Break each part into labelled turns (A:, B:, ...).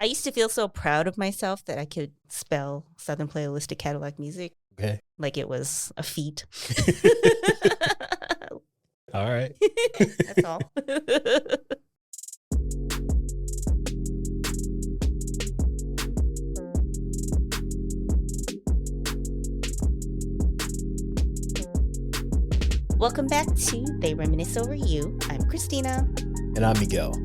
A: I used to feel so proud of myself that I could spell Southern Playalistic Cadillac Music.
B: Okay.
A: Like it was a feat.
B: All right.
A: That's all. Welcome back to They Reminisce Over You. I'm Christina.
B: And I'm Miguel.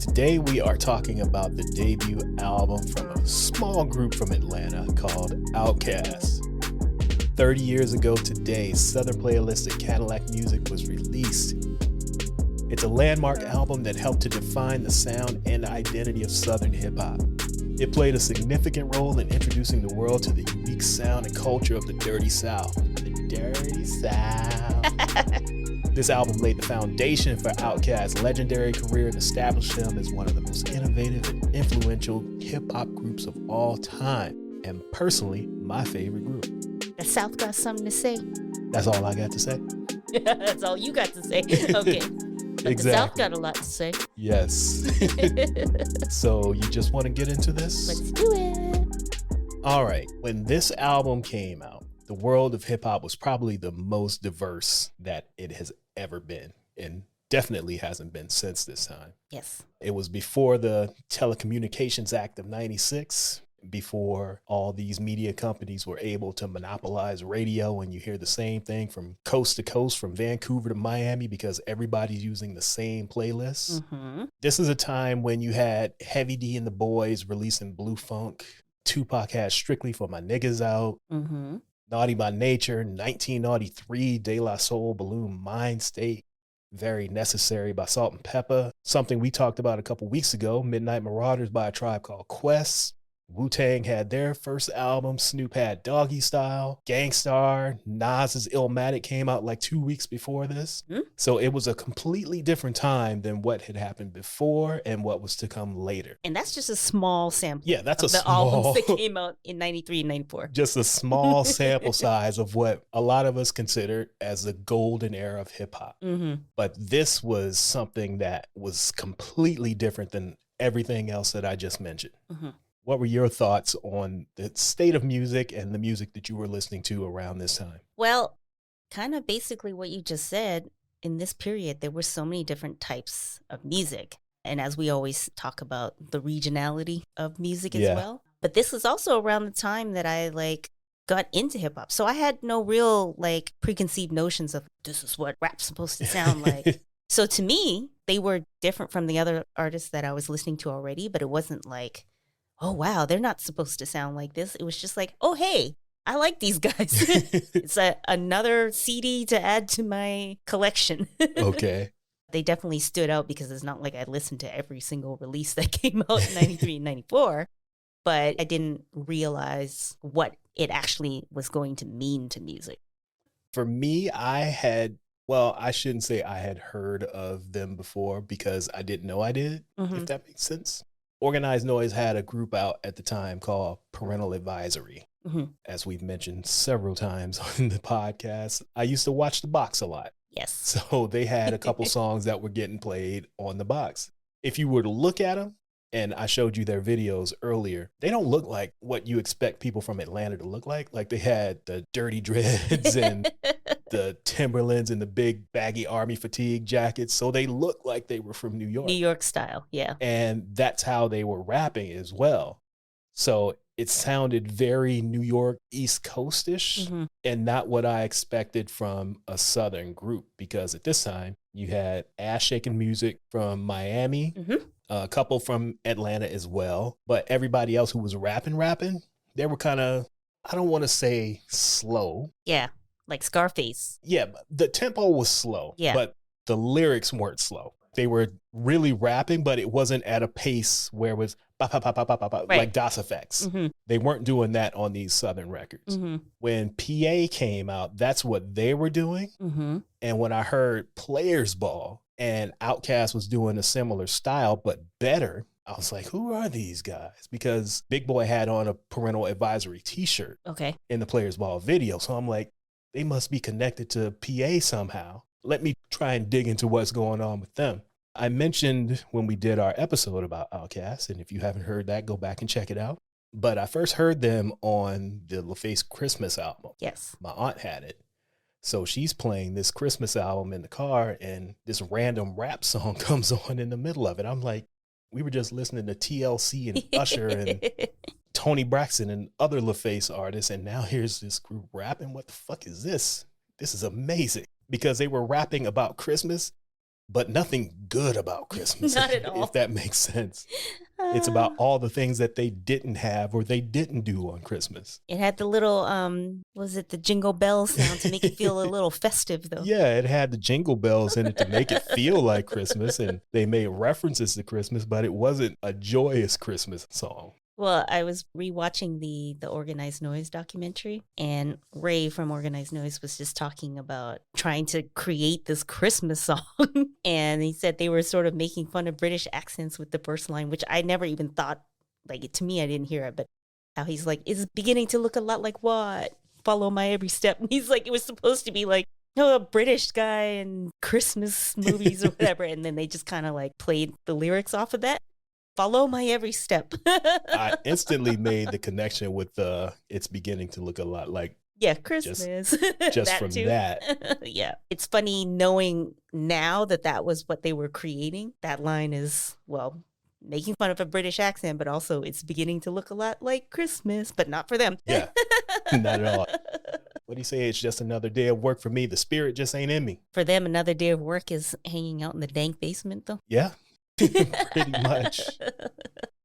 B: Today we are talking about the debut album from a small group from Atlanta called OutKast. 30 years ago today, Southernplayalisticadillacmuzik was released. It's a landmark album that helped to define the sound and identity of Southern hip-hop. It played a significant role in introducing the world to the unique sound and culture of the Dirty South. The Dirty South. This album laid the foundation for OutKast's legendary career and established him as one of the most innovative and influential hip-hop groups of all time, and personally, my favorite group.
A: The South got something to say.
B: That's all I got to say.
A: That's all you got to say. Okay. But
B: Exactly.
A: The South got a lot to say.
B: Yes. So you just want to get into this?
A: Let's do it.
B: All right. When this album came out, the world of hip hop was probably the most diverse that it has ever been, and definitely hasn't been since this time.
A: Yes.
B: It was before the Telecommunications Act of 96, before all these media companies were able to monopolize radio, and you hear the same thing from coast to coast, from Vancouver to Miami, because everybody's using the same playlists.
A: Mm-hmm.
B: This is a time when you had Heavy D and the Boys releasing Blue Funk. Tupac had Strictly for My Niggas out.
A: Mm-hmm.
B: Naughty by Nature, 1993, De La Soul, Balloon Mind State, Very Necessary by Salt and Pepper. Something we talked about a couple weeks ago, Midnight Marauders by a Tribe Called Quest. Wu-Tang had their first album, Snoop had Doggy Style. Gangstar, Nas's Illmatic came out like 2 weeks before this.
A: Mm-hmm.
B: So it was a completely different time than what had happened before and what was to come later.
A: And that's just a small sample.
B: Yeah, that's
A: of
B: a
A: the
B: small
A: albums that came out in 93 and 94.
B: Just a small sample size of what a lot of us considered as the golden era of hip hop.
A: Mm-hmm.
B: But this was something that was completely different than everything else that I just mentioned.
A: Mm-hmm.
B: What were your thoughts on the state of music and the music that you were listening to around this time?
A: Well, kind of basically what you just said. In this period, there were so many different types of music. And as we always talk about the regionality of music as well. But this was also around the time that I got into hip hop. So I had no real preconceived notions of this is what rap's supposed to sound like. So to me, they were different from the other artists that I was listening to already, but it wasn't like, oh, wow, they're not supposed to sound like this. It was just like, oh, hey, I like these guys. It's another CD to add to my collection.
B: Okay.
A: They definitely stood out because it's not like I listened to every single release that came out in 93 and 94, but I didn't realize what it actually was going to mean to music.
B: For me, I shouldn't say I had heard of them before because I didn't know I did, if that makes sense. Organized Noise had a group out at the time called Parental Advisory. Mm-hmm. As we've mentioned several times on the podcast, I used to watch The Box a lot.
A: Yes.
B: So they had a couple songs that were getting played on The Box. If you were to look at them, and I showed you their videos earlier, they don't look like what you expect people from Atlanta to look like. Like they had the dirty dreads and the Timberlands and the big baggy army fatigue jackets. So they look like they were from New York.
A: New York style, yeah.
B: And that's how they were rapping as well. So it sounded very New York East Coast-ish and not what I expected from a Southern group, because at this time you had ass shaking music from Miami, a couple from Atlanta as well, but everybody else who was rapping, they were kind of, I don't want to say slow.
A: Yeah, like Scarface.
B: Yeah, the tempo was slow, but the lyrics weren't slow. They were really rapping, but it wasn't at a pace where it was like DOS effects. They weren't doing that on these Southern records. When PA came out, that's what they were doing. And when I heard Players Ball and OutKast was doing a similar style, but better, I was like, who are these guys? Because Big Boy had on a Parental Advisory t-shirt in the Players Ball video. So I'm like, they must be connected to PA somehow. Let me try and dig into what's going on with them. I mentioned when we did our episode about OutKast, and if you haven't heard that, go back and check it out. But I first heard them on the LaFace Christmas album.
A: Yes.
B: My aunt had it. So she's playing this Christmas album in the car, and this random rap song comes on in the middle of it. I'm like, we were just listening to TLC and Usher and Tony Braxton and other LaFace artists, and now here's this group rapping. What the fuck is this? This is amazing. Because they were rapping about Christmas, but nothing good about Christmas.
A: Not at all.
B: If that makes sense. It's about all the things that they didn't have or they didn't do on Christmas.
A: It had the little, was it the jingle bell sound to make it feel a little festive, though?
B: Yeah, it had the jingle bells in it to make it feel like Christmas, and they made references to Christmas, but it wasn't a joyous Christmas song.
A: Well, I was rewatching the Organized Noise documentary, and Ray from Organized Noise was just talking about trying to create this Christmas song. And he said they were sort of making fun of British accents with the first line, which I never even thought, like, to me, I didn't hear it, but how he's like, it's beginning to look a lot like what? Follow my every step. And he's like, it was supposed to be like, a British guy in Christmas movies or whatever. And then they just kind of like played the lyrics off of that. Follow my every step.
B: I instantly made the connection with it's beginning to look a lot like
A: Christmas.
B: Just from
A: too.
B: that.
A: Yeah. It's funny knowing now that was what they were creating. That line is, well, making fun of a British accent, but also it's beginning to look a lot like Christmas, but not for them.
B: Yeah, not at all. What do you say? It's just another day of work for me. The spirit just ain't in me.
A: For them, another day of work is hanging out in the dank basement, though.
B: Yeah. Pretty much.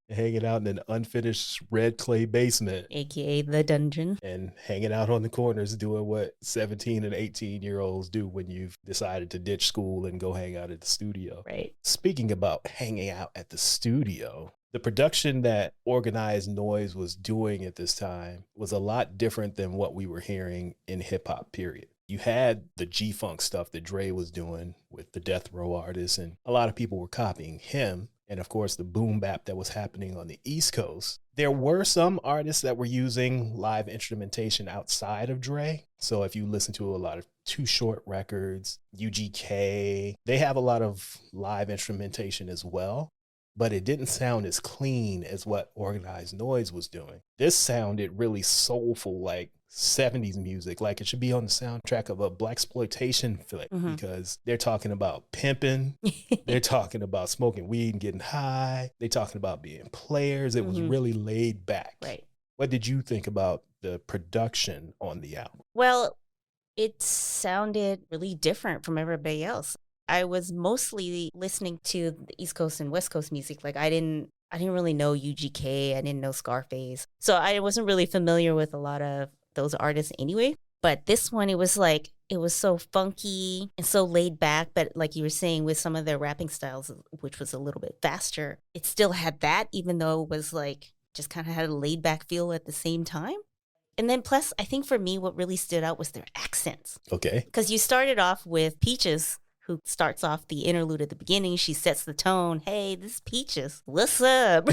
B: Hanging out in an unfinished red clay basement.
A: AKA the dungeon.
B: And hanging out on the corners doing what 17 and 18-year-olds do when you've decided to ditch school and go hang out at the studio.
A: Right.
B: Speaking about hanging out at the studio, the production that Organized Noise was doing at this time was a lot different than what we were hearing in hip-hop, period. You had the G-Funk stuff that Dre was doing with the Death Row artists, and a lot of people were copying him. And of course, the boom bap that was happening on the East Coast. There were some artists that were using live instrumentation outside of Dre. So if you listen to a lot of Too Short records, UGK, they have a lot of live instrumentation as well. But it didn't sound as clean as what Organized Noise was doing. This sounded really soulful, like 70s music, like it should be on the soundtrack of a blaxploitation flick, because they're talking about pimping, they're talking about smoking weed and getting high, they're talking about being players. It was really laid back.
A: Right.
B: What did you think about the production on the album?
A: Well, it sounded really different from everybody else. I was mostly listening to the East Coast and West Coast music. Like I didn't really know UGK. I didn't know Scarface. So I wasn't really familiar with a lot of those artists anyway. But this one, it was so funky and so laid back. But like you were saying, with some of their rapping styles, which was a little bit faster, it still had that, even though it was like just kind of had a laid back feel at the same time. And then plus, I think for me, what really stood out was their accents.
B: Okay.
A: Because you started off with Peaches, who starts off the interlude at the beginning. She sets the tone. Hey, this is Peaches. What's up?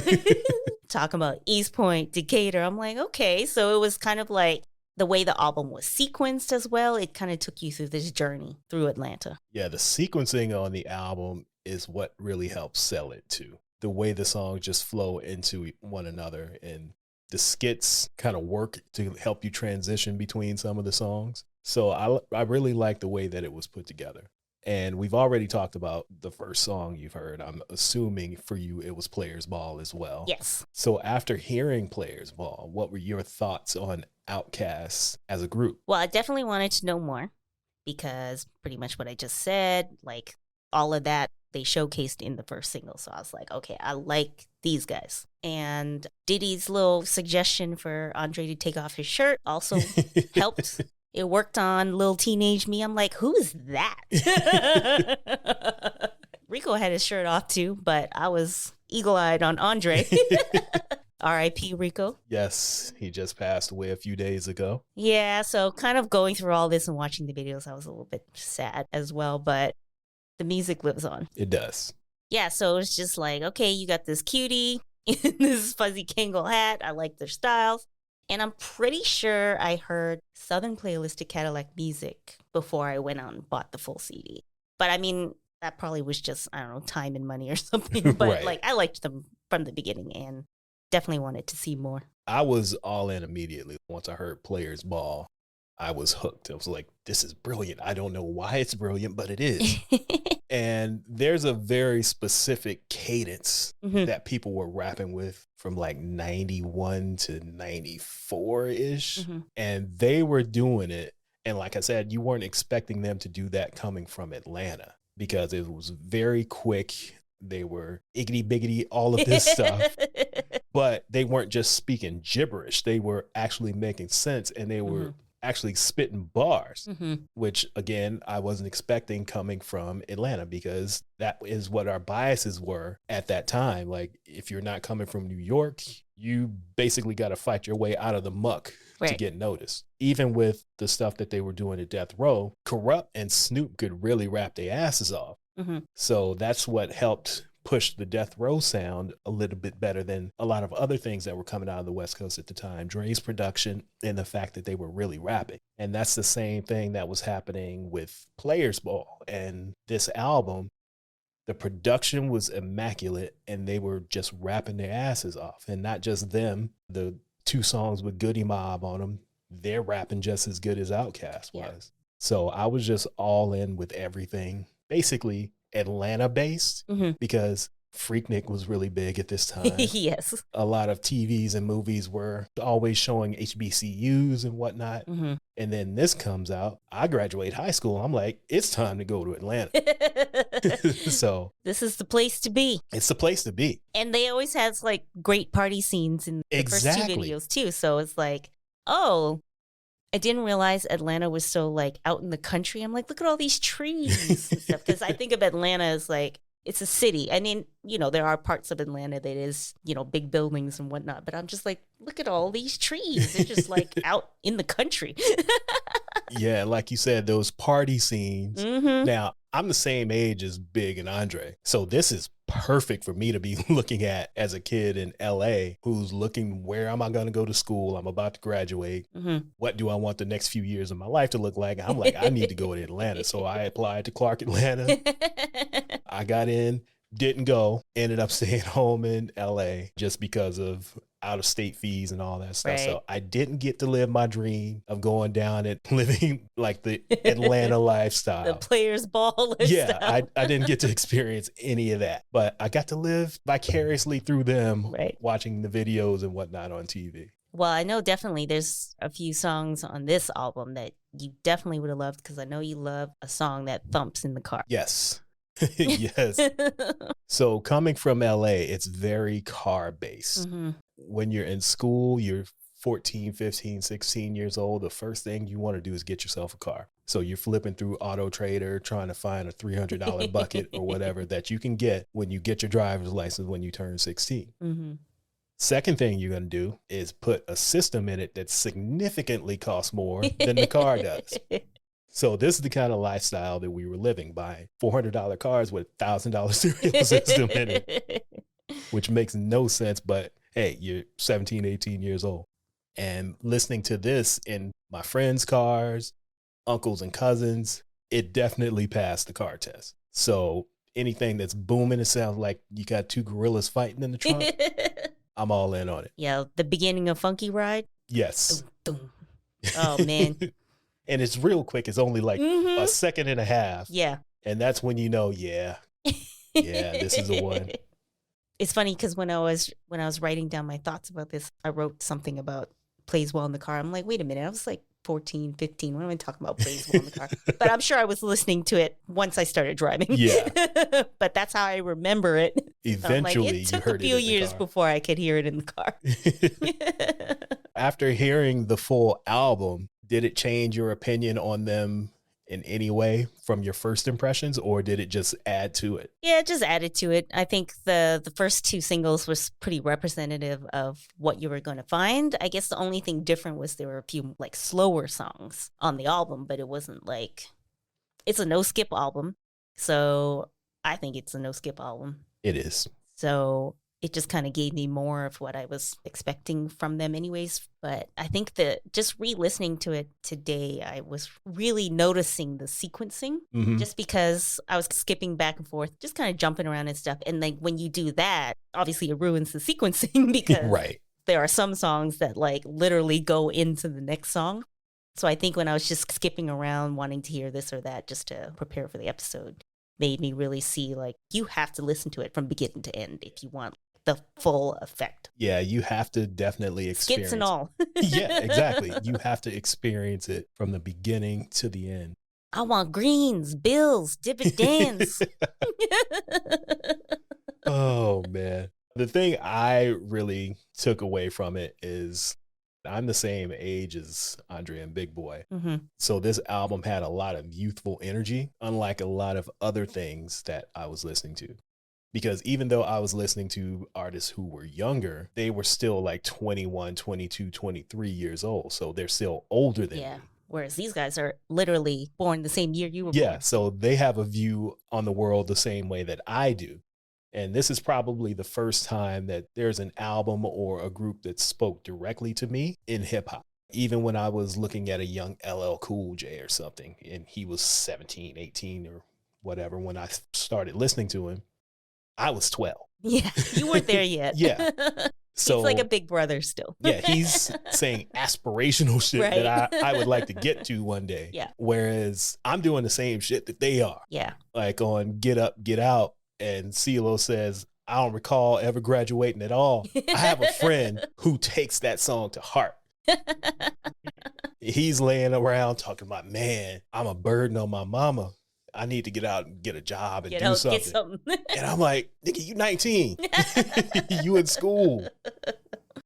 A: Talking about East Point, Decatur. I'm like, okay. So it was kind of like the way the album was sequenced as well. It kind of took you through this journey through Atlanta.
B: Yeah, the sequencing on the album is what really helps sell it too. The way the songs just flow into one another, and the skits kind of work to help you transition between some of the songs. So I really like the way that it was put together. And we've already talked about the first song you've heard. I'm assuming for you it was Players Ball as well.
A: Yes.
B: So after hearing Players Ball, what were your thoughts on OutKast as a group?
A: Well, I definitely wanted to know more, because pretty much what I just said, like all of that, they showcased in the first single. So I was like, okay, I like these guys. And Diddy's little suggestion for Andre to take off his shirt also helped. It worked on little teenage me. I'm like, who is that? Rico had his shirt off too, but I was eagle-eyed on Andre. R.I.P. Rico.
B: Yes, he just passed away a few days ago.
A: Yeah, so kind of going through all this and watching the videos, I was a little bit sad as well, but the music lives on.
B: It does.
A: Yeah, so it's just like, okay, you got this cutie in this fuzzy Kangol hat. I like their styles. And I'm pretty sure I heard Southern Playalistic Cadillac Music before I went out and bought the full CD. But I mean, That probably was just, I don't know, time and money or something. But
B: Right.
A: like, I liked them from the beginning and definitely wanted to see more.
B: I was all in immediately. Once I heard Players Ball, I was hooked. I was like, this is brilliant. I don't know why it's brilliant, but it is. And there's a very specific cadence that people were rapping with from like 91 to 94-ish. And they were doing it. And like I said, you weren't expecting them to do that coming from Atlanta because it was very quick. They were iggity biggity, all of this stuff. But they weren't just speaking gibberish. They were actually making sense, and they were actually spitting bars, which again, I wasn't expecting coming from Atlanta because that is what our biases were at that time. Like, if you're not coming from New York, you basically got to fight your way out of the muck to get noticed. Even with the stuff that they were doing at Death Row, Corrupt and Snoop could really rap their asses off. So that's what helped push the Death Row sound a little bit better than a lot of other things that were coming out of the West Coast at the time. Dre's production and the fact that they were really rapping. And that's the same thing that was happening with Players Ball. And this album, the production was immaculate and they were just rapping their asses off. And not just them, the 2 songs with Goody Mob on them, they're rapping just as good as OutKast was. So I was just all in with everything. Basically Atlanta based because Freaknik was really big at this time.
A: Yes.
B: A lot of TVs and movies were always showing HBCUs and whatnot. And then this comes out. I graduate high school. I'm like, it's time to go to Atlanta. So
A: this is the place to be.
B: It's the place to be.
A: And they always has like great party scenes in the first 2 videos too. So it's like, oh, I didn't realize Atlanta was so like out in the country. I'm like, look at all these trees and stuff. Because I think of Atlanta as like, it's a city. I mean, you know, there are parts of Atlanta that is, you know, big buildings and whatnot. But I'm just like, look at all these trees. They're just like out in the country.
B: Yeah, like you said, those party scenes. Now, I'm the same age as Big and Andre. So this is perfect for me to be looking at as a kid in LA who's looking, where am I going to go to school? I'm about to graduate. What do I want the next few years of my life to look like? I'm like, I need to go to Atlanta. So I applied to Clark Atlanta. I got in, didn't go, ended up staying home in LA just because of out-of-state fees and all that stuff. So I didn't get to live my dream of going down and living like the Atlanta lifestyle.
A: The Players Ball lifestyle.
B: Yeah, I didn't get to experience any of that. But I got to live vicariously through them, watching the videos and whatnot on TV.
A: Well, I know definitely there's a few songs on this album that you definitely would have loved because I know you love a song that thumps in the car.
B: Yes. Yes. So coming from LA, it's very car based. When you're in school, you're 14, 15, 16 years old. The first thing you want to do is get yourself a car. So you're flipping through Auto Trader, trying to find a $300 bucket or whatever that you can get when you get your driver's license when you turn 16. Second thing you're going to do is put a system in it that significantly costs more than the car does. So this is the kind of lifestyle that we were living by. $400 cars with $1,000 stereo system in it, which makes no sense. But hey, you're 17, 18 years old. And listening to this in my friends' cars, uncles and cousins, it definitely passed the car test. So anything that's booming, it sounds like you got 2 gorillas fighting in the trunk. I'm all in on it.
A: Yeah, the beginning of Funky Ride.
B: Yes.
A: Dum, dum. Oh, man.
B: And it's real quick. It's only like a second and a half.
A: Yeah.
B: And that's when you know, yeah, this is the one.
A: It's funny because when I was writing down my thoughts about this, I wrote something about Plays Well in the Car. I'm like, wait a minute. I was like 14, 15. What am I talking about Plays Well in the Car? But I'm sure I was listening to it once I started driving.
B: Yeah.
A: But that's how I remember it.
B: Eventually,
A: like, it took a few years before I could hear it in the car.
B: After hearing the full album, did it change your opinion on them in any way from your first impressions, or did it just add to it?
A: Yeah, it just added to it. I think the first 2 singles was pretty representative of what you were going to find. I guess the only thing different was there were a few like slower songs on the album, but it wasn't like, it's a no-skip album. So I think it's a no-skip album.
B: It is.
A: So it just kind of gave me more of what I was expecting from them anyways. But I think that just re-listening to it today, I was really noticing the sequencing just because I was skipping back and forth, just kind of jumping around and stuff. And like when you do that, obviously it ruins the sequencing because there are some songs that like literally go into the next song. So I think when I was just skipping around wanting to hear this or that just to prepare for the episode, made me really see like you have to listen to it from beginning to end if you want the full effect.
B: Yeah, you have to definitely experience
A: skits and all.
B: Yeah, exactly. You have to experience it from the beginning to the end.
A: I want greens, bills, dividends.
B: Oh, man. The thing I really took away from it is I'm the same age as Andre and Big Boy. So this album had a lot of youthful energy, unlike a lot of other things that I was listening to. Because even though I was listening to artists who were younger, they were still like 21, 22, 23 years old. So they're still older than me.
A: Whereas these guys are literally born the same year you were born.
B: Yeah, so they have a view on the world the same way that I do. And this is probably the first time that there's an album or a group that spoke directly to me in hip hop. Even when I was looking at a young LL Cool J or something, and he was 17, 18 or whatever, when I started listening to him, I was 12.
A: Yeah, you weren't there yet.
B: Yeah. So
A: he's like a big brother still.
B: Yeah, he's saying aspirational shit that I would like to get to one day.
A: Yeah.
B: Whereas I'm doing the same shit that they are.
A: Yeah.
B: Like on Get Up, Get Out, and CeeLo says, I don't recall ever graduating at all. I have a friend who takes that song to heart. He's laying around talking about, man, I'm a burden on my mama. I need to get out and get a job and do something. Get something. And I'm like, nigga, you 19. You in school.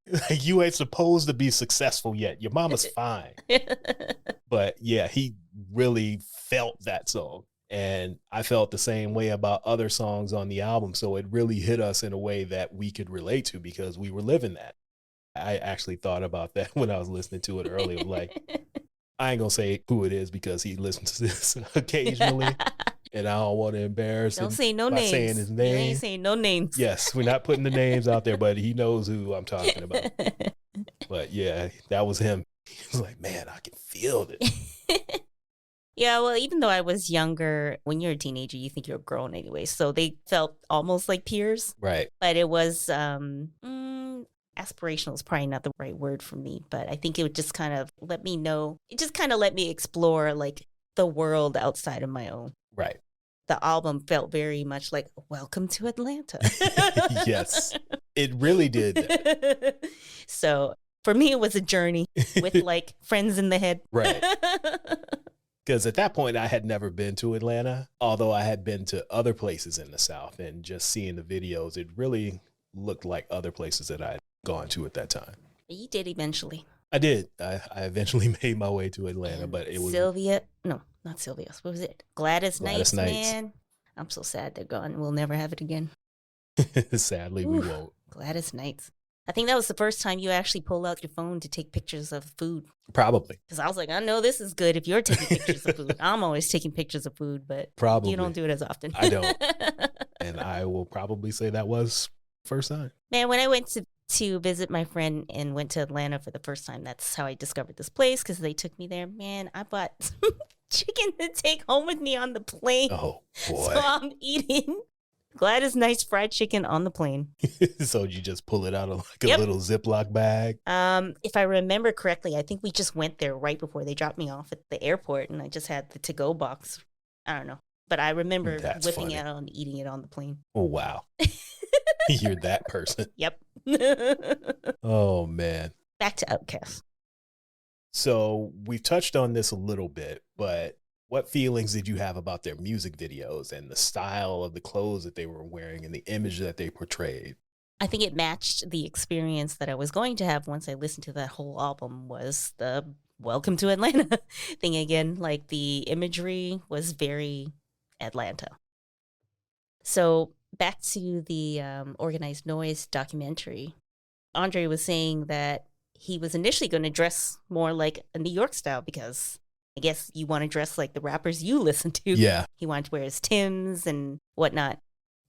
B: Like, you ain't supposed to be successful yet. Your mama's fine. But yeah, he really felt that song. And I felt the same way about other songs on the album. So it really hit us in a way that we could relate to because we were living that. I actually thought about that when I was listening to it earlier. Like, I ain't gonna say who it is because he listens to this occasionally, and I don't want to embarrass him.
A: Don't say no names.
B: Saying his name.
A: You ain't saying no names.
B: Yes, we're not putting the names out there, but he knows who I'm talking about. But yeah, that was him. He was like, man, I can feel this.
A: Yeah, well, even though I was younger, when you're a teenager, you think you're grown anyway. So they felt almost like peers.
B: Right.
A: But it was aspirational is probably not the right word for me, but I think it would just kind of let me know. It just kind of let me explore like the world outside of my own.
B: Right.
A: The album felt very much like Welcome to Atlanta.
B: Yes, it really did that.
A: So for me, it was a journey with like friends in the head.
B: Right. Because at that point, I had never been to Atlanta, although I had been to other places in the South, and just seeing the videos, it really looked like other places that I had gone to at that time.
A: You did eventually.
B: I did. I eventually made my way to Atlanta, but it was
A: not Sylvia. What was it? Gladys Knights, man. I'm so sad they're gone. We'll never have it again.
B: Sadly, we won't.
A: Gladys Knights. I think that was the first time you actually pulled out your phone to take pictures of food.
B: Probably.
A: Because I was like, I know this is good if you're taking pictures of food. I'm always taking pictures of food, but
B: probably
A: you don't do it as often.
B: I don't. And I will probably say that was first time.
A: Man, when I went to visit my friend and went to Atlanta for the first time, that's how I discovered this place because they took me there. Man, I bought chicken to take home with me on the plane.
B: Oh, boy.
A: So I'm eating Gladys Knights fried chicken on the plane.
B: So you just pull it out of like a little Ziploc bag?
A: If I remember correctly, I think we just went there right before they dropped me off at the airport, and I just had the to-go box. I don't know. But I remember whipping it out and eating it on the plane.
B: Oh, wow. You're that person.
A: Yep.
B: Oh, man.
A: Back to OutKast.
B: So we've touched on this a little bit, but what feelings did you have about their music videos and the style of the clothes that they were wearing and the image that they portrayed?
A: I think it matched the experience that I was going to have once I listened to that whole album was the Welcome to Atlanta thing again. Like the imagery was very Atlanta. So back to the Organized Noise documentary, Andre was saying that he was initially going to dress more like a New York style because I guess you want to dress like the rappers you listen to.
B: Yeah.
A: He wanted to wear his Timbs and whatnot.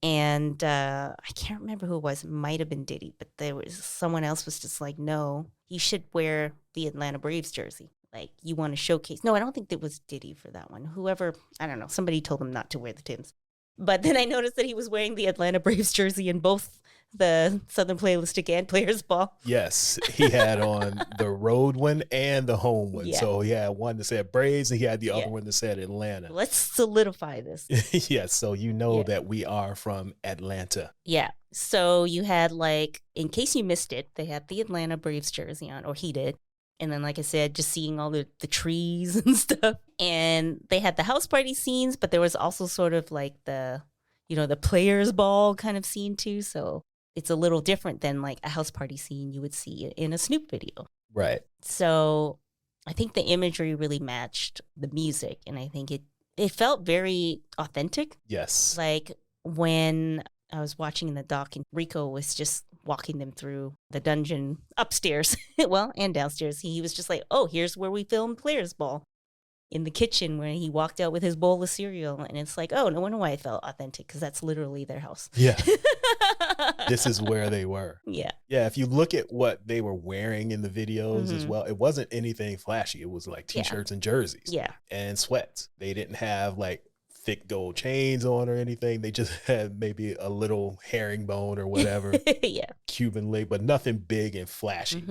A: And I can't remember who it was. It might have been Diddy, but there was someone else was just like, no, you should wear the Atlanta Braves jersey. Like, you want to showcase. No, I don't think it was Diddy for that one. Whoever, I don't know, somebody told him not to wear the Timbs. But then I noticed that he was wearing the Atlanta Braves jersey in both the Southern Playalistic and Players Ball.
B: Yes, he had on the road one and the home one.
A: Yeah.
B: So he had one that said Braves and he had the other one that said Atlanta.
A: Let's solidify this.
B: Yes, so you know that we are from Atlanta.
A: Yeah. So you had, like, in case you missed it, they had the Atlanta Braves jersey on, or he did. And then, like I said, just seeing all the trees and stuff. And they had the house party scenes, but there was also sort of like the Players Ball kind of scene too. So it's a little different than like a house party scene you would see in a Snoop video.
B: Right.
A: So I think the imagery really matched the music. And I think it felt very authentic.
B: Yes.
A: Like when I was watching the doc and Rico was just walking them through the dungeon upstairs, well, and downstairs. He was just like, oh, here's where we filmed Players Ball, in the kitchen where he walked out with his bowl of cereal. And it's like, oh, no wonder why I felt authentic, because that's literally their house.
B: Yeah. This is where they were.
A: Yeah.
B: Yeah, if you look at what they were wearing in the videos as well, it wasn't anything flashy. It was like T-shirts and jerseys.
A: Yeah.
B: And sweats. They didn't have like thick gold chains on or anything. They just had maybe a little herringbone or whatever.
A: Yeah.
B: Cuban link, but nothing big and flashy.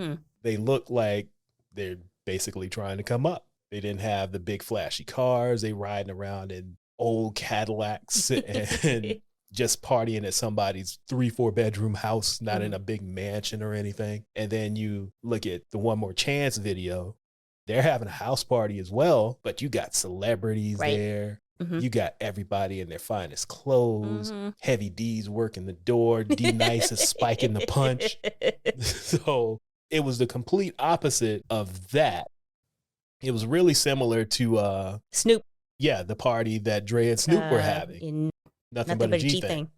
B: They look like they're basically trying to come up. They didn't have the big flashy cars. They riding around in old Cadillacs and just partying at somebody's 3-4 bedroom house, not in a big mansion or anything. And then you look at the One More Chance video. They're having a house party as well, but you got celebrities there. You got everybody in their finest clothes. Heavy D's working the door. D Nice is spiking the punch. So it was the complete opposite of that. It was really similar to
A: Snoop.
B: Yeah, the party that Dre and Snoop were having.
A: In
B: Nothing but a G thing.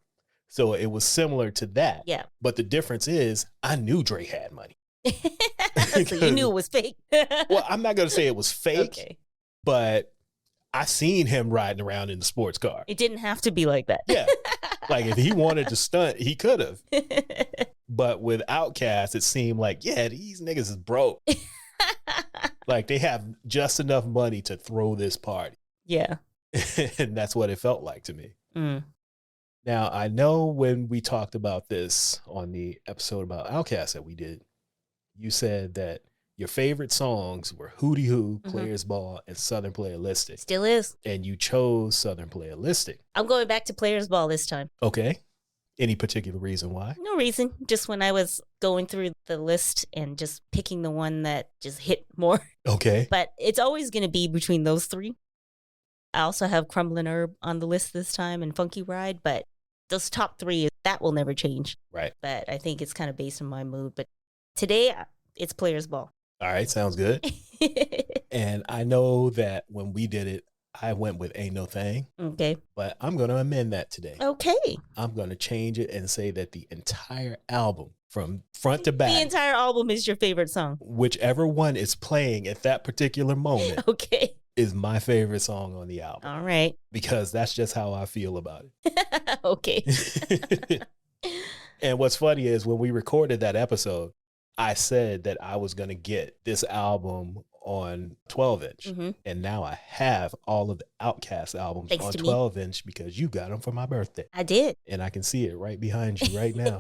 B: So it was similar to that.
A: Yeah.
B: But the difference is I knew Dre had money.
A: So you knew it was fake.
B: Well, I'm not going to say it was fake, but I seen him riding around in the sports car.
A: It didn't have to be like that.
B: Yeah. Like if he wanted to stunt, he could have. But with OutKast, it seemed like, yeah, these niggas is broke. Like they have just enough money to throw this party.
A: Yeah.
B: And that's what it felt like to me. Now, I know when we talked about this on the episode about OutKast that we did, you said that your favorite songs were Hootie Hoo, Players Ball, and Southern Playalistic.
A: Still is.
B: And you chose Southern Playalistic.
A: I'm going back to Players Ball this time.
B: Okay. Any particular reason why?
A: No reason. Just when I was going through the list and just picking the one that just hit more.
B: Okay.
A: But it's always going to be between those three. I also have Crumbling Herb on the list this time and Funky Ride, but those top three, that will never change.
B: Right.
A: But I think it's kind of based on my mood. But today, it's Players Ball.
B: All right. Sounds good. And I know that when we did it, I went with Ain't No Thing.
A: Okay.
B: But I'm going to amend that today.
A: Okay.
B: I'm going to change it and say that the entire album from front to back.
A: The entire album is your favorite song.
B: Whichever one is playing at that particular moment.
A: Okay.
B: Is my favorite song on the album.
A: All right.
B: Because that's just how I feel about it.
A: Okay.
B: And what's funny is when we recorded that episode, I said that I was going to get this album on 12-inch. And now I have all of the OutKast albums on 12-inch because you got them for my birthday.
A: I did.
B: And I can see it right behind you right now.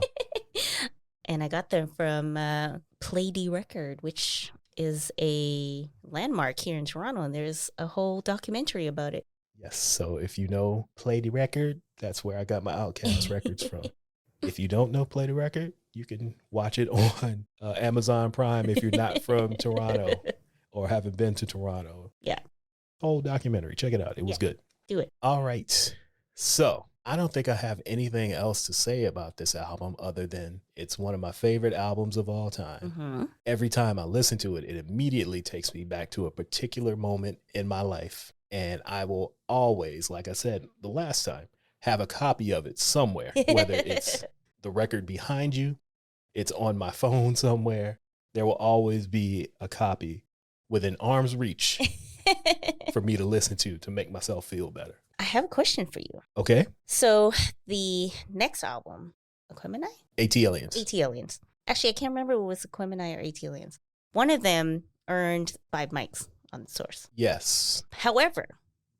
A: And I got them from Play D Record, which is a landmark here in Toronto. And there's a whole documentary about it.
B: Yes. So if you know Play D Record, that's where I got my OutKast records from. If you don't know Play the Record, you can watch it on Amazon Prime if you're not from Toronto or haven't been to Toronto.
A: Yeah.
B: Whole documentary. Check it out. It was good.
A: Do it.
B: All right. So I don't think I have anything else to say about this album other than it's one of my favorite albums of all time. Every time I listen to it, it immediately takes me back to a particular moment in my life. And I will always, like I said the last time, have a copy of it somewhere, whether it's the record behind you, it's on my phone somewhere. There will always be a copy within arm's reach for me to listen to make myself feel better.
A: I have a question for you.
B: Okay.
A: So the next album, Equimini?
B: AT-Aliens.
A: AT-Aliens. Actually, I can't remember if it was Equimini or AT-Aliens. One of them earned 5 mics on the Source.
B: Yes.
A: However,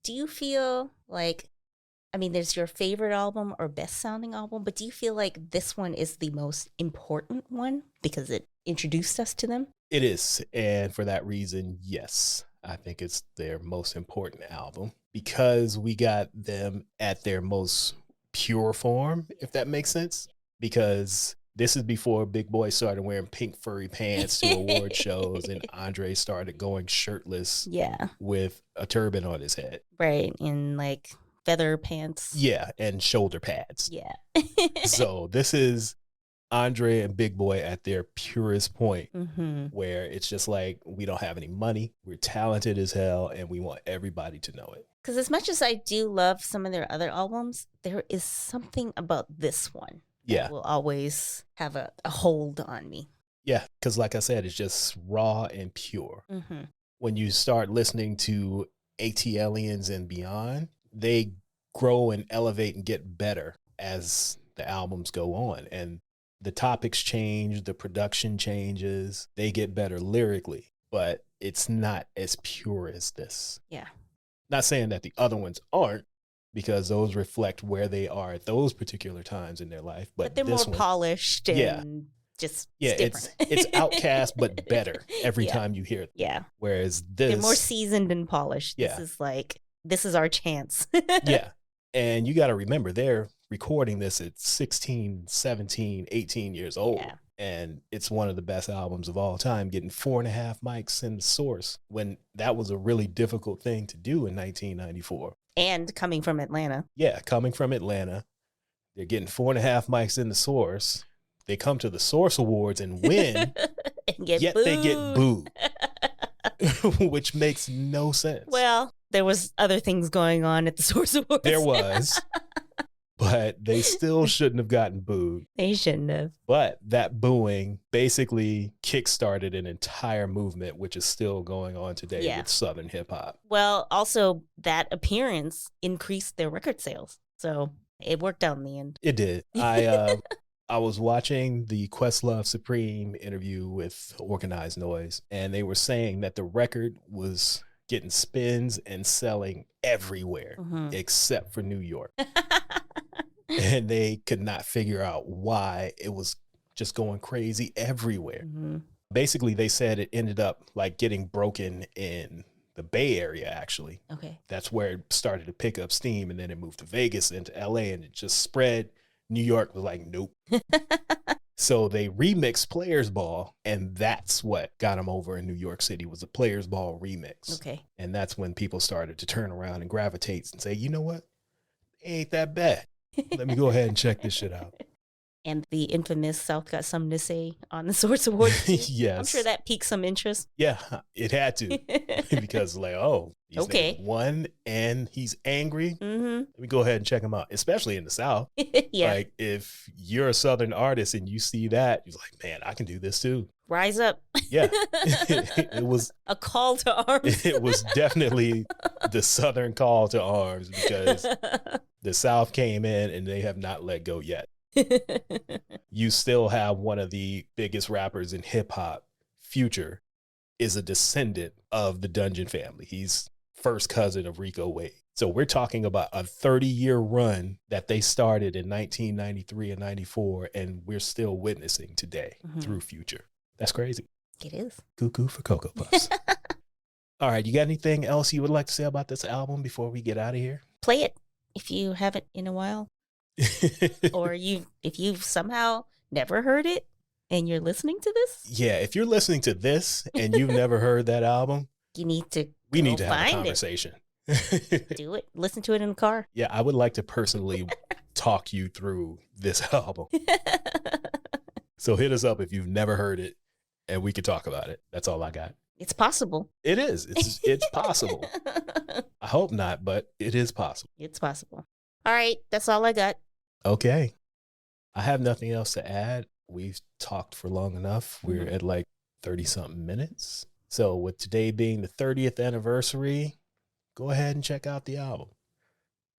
A: do you feel like, I mean, there's your favorite album or best sounding album, but do you feel like this one is the most important one because it introduced us to them?
B: It is. And for that reason, yes, I think it's their most important album because we got them at their most pure form, if that makes sense. Because this is before Big Boy started wearing pink furry pants to award shows and Andre started going shirtless with a turban on his head.
A: Right. And like feather pants.
B: Yeah. And shoulder pads.
A: Yeah.
B: So this is Andre and Big Boy at their purest point, where it's just like, we don't have any money, we're talented as hell, and we want everybody to know it.
A: Because as much as I do love some of their other albums, there is something about this one that will always have a hold on me.
B: Yeah, because like I said, it's just raw and pure. When you start listening to AT-Aliens and beyond, they grow and elevate and get better as the albums go on. And the topics change, the production changes, they get better lyrically, but it's not as pure as this.
A: Yeah.
B: Not saying that the other ones aren't, because those reflect where they are at those particular times in their life. But
A: they're more polished and just
B: it's OutKast, but better every time you hear it.
A: Yeah.
B: Whereas this,
A: they're more seasoned and polished.
B: Yeah.
A: This is our chance.
B: Yeah. And you got to remember, they're recording this at 16, 17, 18 years old.
A: Yeah.
B: And it's one of the best albums of all time, getting 4.5 mics in the Source when that was a really difficult thing to do in 1994.
A: And coming from Atlanta.
B: Yeah, coming from Atlanta. They're getting 4.5 mics in the Source. They come to the Source Awards and win, yet they get booed, which makes no sense.
A: Well, there was other things going on at the Source Awards.
B: There was. But they still shouldn't have gotten booed.
A: They shouldn't have.
B: But that booing basically kickstarted an entire movement, which is still going on today with Southern hip hop.
A: Well, also that appearance increased their record sales. So it worked out in the end.
B: It did. I was watching the Questlove Supreme interview with Organized Noise, and they were saying that the record was getting spins and selling everywhere except for New York. And they could not figure out why it was just going crazy everywhere. Basically, they said it ended up like getting broken in the Bay Area, actually.
A: Okay.
B: That's where it started to pick up steam, and then it moved to Vegas and to LA, and it just spread. New York was like, nope. So they remixed Players Ball, and that's what got them over in New York City, was a Players Ball remix.
A: Okay.
B: And that's when people started to turn around and gravitate and say, you know what? It ain't that bad. Let me go ahead and check this shit out.
A: And the infamous South got something to say on the Source Awards.
B: Yes.
A: I'm sure that piqued some interest.
B: Yeah, it had to. Because like, these niggas won and he's angry. Let me go ahead and check him out, especially in the South.
A: Yeah.
B: Like if you're a Southern artist and you see that, you're like, man, I can do this too.
A: Rise up.
B: Yeah. It was
A: a call to arms.
B: It was definitely the Southern call to arms, because the South came in and they have not let go yet. You still have one of the biggest rappers in hip hop, Future, is a descendant of the Dungeon family. He's first cousin of Rico Wade. So we're talking about a 30-year run that they started in 1993 and 94, and we're still witnessing today through Future. That's crazy.
A: It is.
B: Cuckoo for Cocoa Puffs. All right, you got anything else you would like to say about this album before we get out of here?
A: Play it if you haven't in a while. Or if you've somehow never heard it and you're listening to this.
B: Yeah, if you're listening to this and you've never heard that album,
A: we need to
B: have a conversation.
A: Do it. Listen to it in the car.
B: Yeah, I would like to personally talk you through this album. So hit us up if you've never heard it and we could talk about it. That's all I got.
A: It's possible.
B: It is. It's possible. I hope not, but it is possible.
A: It's possible. All right. That's all I got.
B: Okay. I have nothing else to add. We've talked for long enough. We're at like 30-something minutes. So with today being the 30th anniversary, go ahead and check out the album.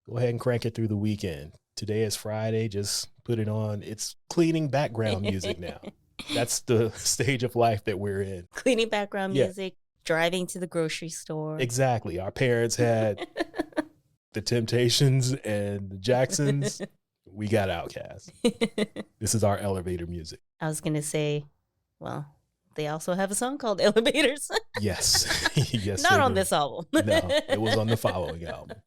B: go ahead and crank it through the weekend. Today is Friday. Just put it on. It's cleaning background music now. That's the stage of life that we're in.
A: Cleaning background music, driving to the grocery store.
B: Exactly. Our parents had the Temptations and the Jacksons. We got OutKast. This is our elevator music.
A: I was going to say, well, they also have a song called Elevators.
B: Yes. Yes.
A: Not on this album.
B: No, it was on the following album.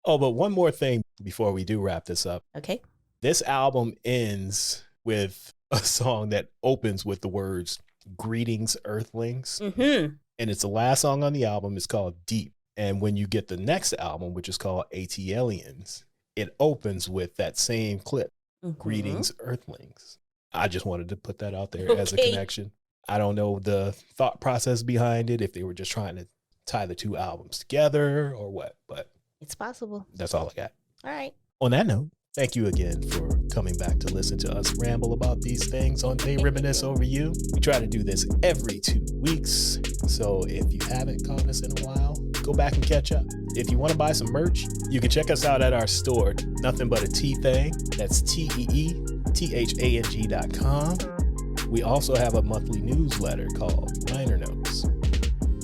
B: Oh, but one more thing before we do wrap this up.
A: Okay.
B: This album ends with a song that opens with the words, "Greetings, Earthlings."
A: Mm-hmm.
B: And it's the last song on the album. It's called Deep. And when you get the next album, which is called ATLiens, it opens with that same clip, "Greetings, Earthlings." I just wanted to put that out there as a connection. I don't know the thought process behind it, if they were just trying to tie the two albums together or what, but
A: it's possible.
B: That's all I got.
A: All right.
B: On that note, thank you again for coming back to listen to us ramble about these things on They Reminisce Over You. We try to do this every 2 weeks. So if you haven't caught us in a while, go back and catch up. If you want to buy some merch, you can check us out at our store, Nothing But a Tea Thing. That's TEETHANG.com. We also have a monthly newsletter called Liner Notes.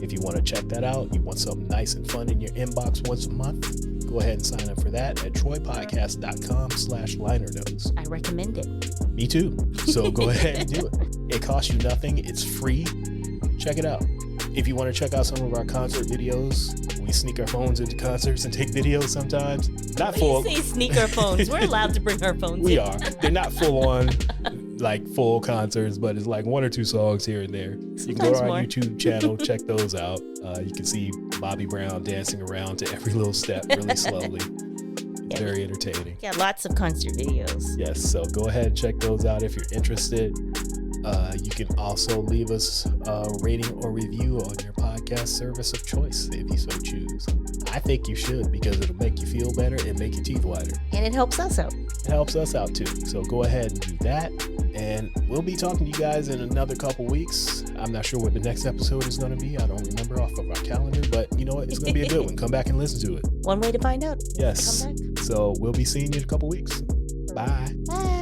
B: If you want to check that out, you want something nice and fun in your inbox once a month, go ahead and sign up for that at troypodcast.com/liner notes.
A: I recommend it.
B: Me too. So go ahead and do it. It costs you nothing. It's free. Check it out. If you want to check out some of our concert videos, we sneak our phones into concerts and take videos sometimes. Not full.
A: You say sneak our phones. We're allowed to bring our phones
B: We
A: in.
B: are. They're not full on, like full concerts, but it's like 1 or 2 songs here and there. You can go to our YouTube channel, check those out. You can see Bobby Brown dancing around to every little step really slowly. It's very entertaining.
A: Yeah, lots of concert videos.
B: Yes, so go ahead and check those out if you're interested. You can also leave us a rating or review on your podcast service of choice if you so choose. I think you should, because it'll make you feel better and make your teeth whiter.
A: And it helps us out.
B: It helps us out too. So go ahead and do that. And we'll be talking to you guys in another couple weeks. I'm not sure what the next episode is going to be. I don't remember off of our calendar, but you know what? It's going to be a good one. Come back and listen to it.
A: One way to find out.
B: Yes.
A: Come back.
B: So we'll be seeing you in a couple weeks. Bye.
A: Bye.